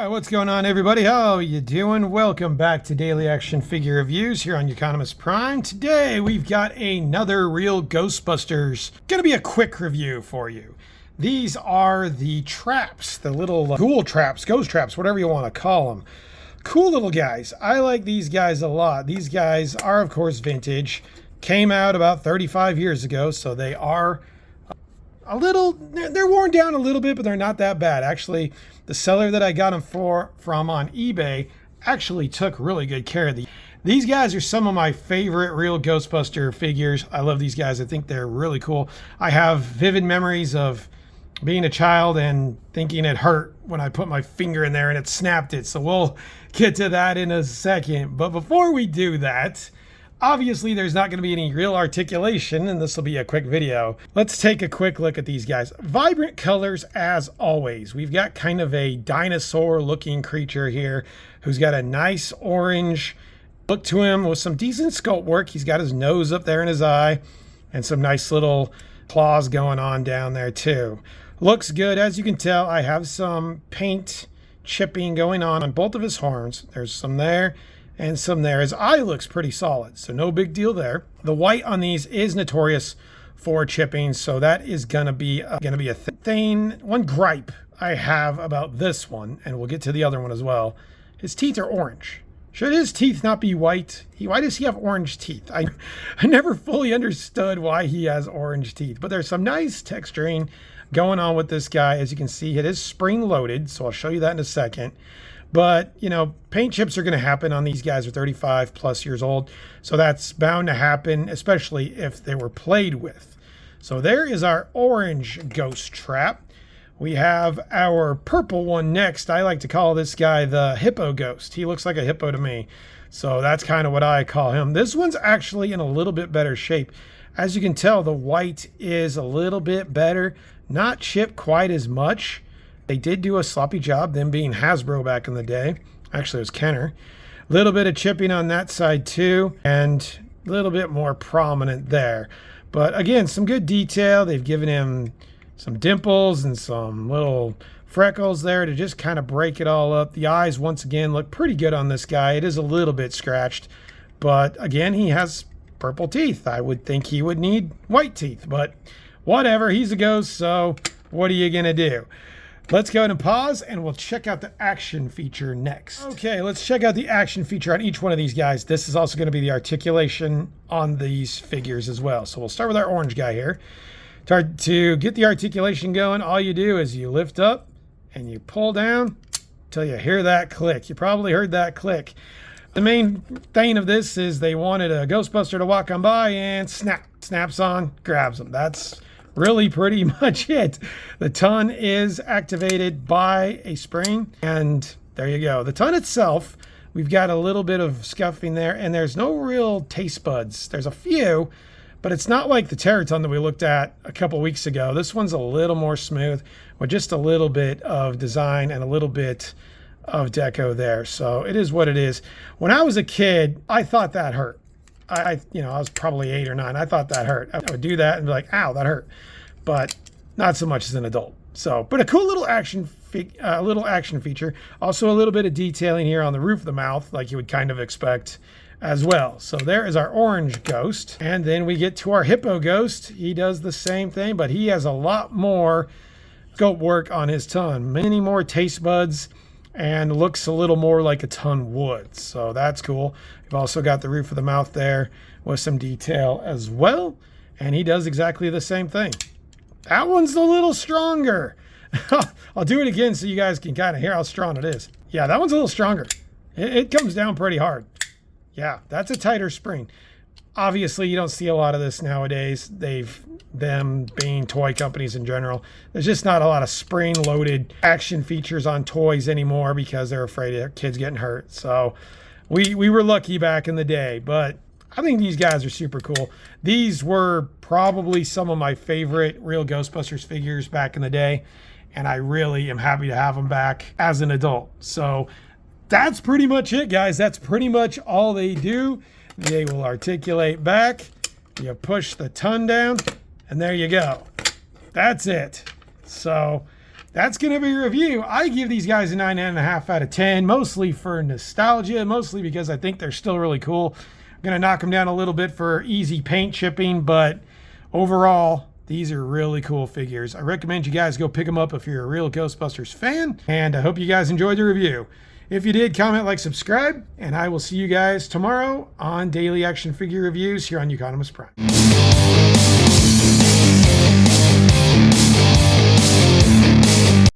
Alright, what's going on everybody? How you doing? Welcome back to Daily Action Figure Reviews here on Economist Prime. Today we've got another Real Ghostbusters. Gonna be a quick review for you. These are the traps, the little ghoul traps, ghost traps, whatever you want to call them. Cool little guys. I like these guys a lot. These guys are of course vintage. Came out about 35 years ago, so they are a little, they're worn down a little bit, but they're not that bad. Actually, the seller that I got them from on eBay actually took really good care of these. These guys are some of my favorite Real Ghostbuster figures. I love these guys. I think they're really cool. I have vivid memories of being a child and thinking it hurt when I put my finger in there and it snapped it. So we'll get to that in a second. But before we do that, obviously, there's not going to be any real articulation, and this will be a quick video. Let's take a quick look at these guys. Vibrant colors as always. We've got kind of a dinosaur-looking creature here who's got a nice orange look to him with some decent sculpt work. He's got his nose up there in his eye and some nice little claws going on down there too. Looks good. As you can tell, I have some paint chipping going on both of his horns. There's some there and some there. His eye looks pretty solid, so no big deal there. The white on these is notorious for chipping, so that is gonna be a thing. One gripe I have about this one, and we'll get to the other one as well, his teeth are orange. Should his teeth not be white? Why does he have orange teeth? I never fully understood why he has orange teeth, but there's some nice texturing going on with this guy. As you can see, it is spring loaded, so I'll show you that in a second. But, you know, paint chips are going to happen on these guys. Are 35 plus years old. So that's bound to happen, especially if they were played with. So there is our orange ghost trap. We have our purple one next. I like to call this guy the hippo ghost. He looks like a hippo to me. So that's kind of what I call him. This one's actually in a little bit better shape. As you can tell, the white is a little bit better. Not chipped quite as much. They did do a sloppy job, them being Hasbro back in the day. Actually, it was Kenner. A little bit of chipping on that side too, and a little bit more prominent there. But again, some good detail. They've given him some dimples and some little freckles there to just kind of break it all up. The eyes, once again, look pretty good on this guy. It is a little bit scratched, but again, he has purple teeth. I would think he would need white teeth, but whatever. He's a ghost, so what are you gonna do? Let's go ahead and pause, and we'll check out the action feature next. Okay, let's check out the action feature on each one of these guys. This is also going to be the articulation on these figures as well. So we'll start with our orange guy here. To get the articulation going, all you do is you lift up and you pull down till you hear that click. You probably heard that click. The main thing of this is they wanted a Ghostbuster to walk on by and snaps on, grabs them. That's really pretty much it. The ton is activated by a spring, and there you go. The ton itself, we've got a little bit of scuffing there, and there's no real taste buds. There's a few, but it's not like the Terraton that we looked at a couple weeks ago. This one's a little more smooth with just a little bit of design and a little bit of deco there. So it is what it is. When I was a kid, I thought that hurt. I was probably 8 or 9. I thought that hurt. I would do that and be like, ow, that hurt. But not so much as an adult. So, but a cool little action feature. Also a little bit of detailing here on the roof of the mouth, like you would kind of expect as well. So there is our orange ghost. And then we get to our hippo ghost. He does the same thing, but he has a lot more sculpt work on his ton. Many more taste buds, and looks a little more like a ton would. So that's cool. We've also got the roof of the mouth there with some detail as well. And he does exactly the same thing. That one's a little stronger. I'll do it again so you guys can kind of hear how strong it is. Yeah, that one's a little stronger. It comes down pretty hard. Yeah, that's a tighter spring. Obviously, you don't see a lot of this nowadays. Them being toy companies in general, there's just not a lot of spring-loaded action features on toys anymore because they're afraid of kids getting hurt. So we were lucky back in the day, but I think these guys are super cool. These were probably some of my favorite Real Ghostbusters figures back in the day, and I really am happy to have them back as an adult. So that's pretty much it, guys. That's pretty much all they do. They will articulate back. You push the ton down, and there you go. That's it. So that's going to be a review. I give these guys a 9.5 out of 10, mostly for nostalgia, mostly because I think they're still really cool. I'm going to knock them down a little bit for easy paint chipping, but overall, these are really cool figures. I recommend you guys go pick them up if you're a real Ghostbusters fan, and I hope you guys enjoyed the review. If you did, comment, like, subscribe, and I will see you guys tomorrow on Daily Action Figure Reviews here on Economist Prime.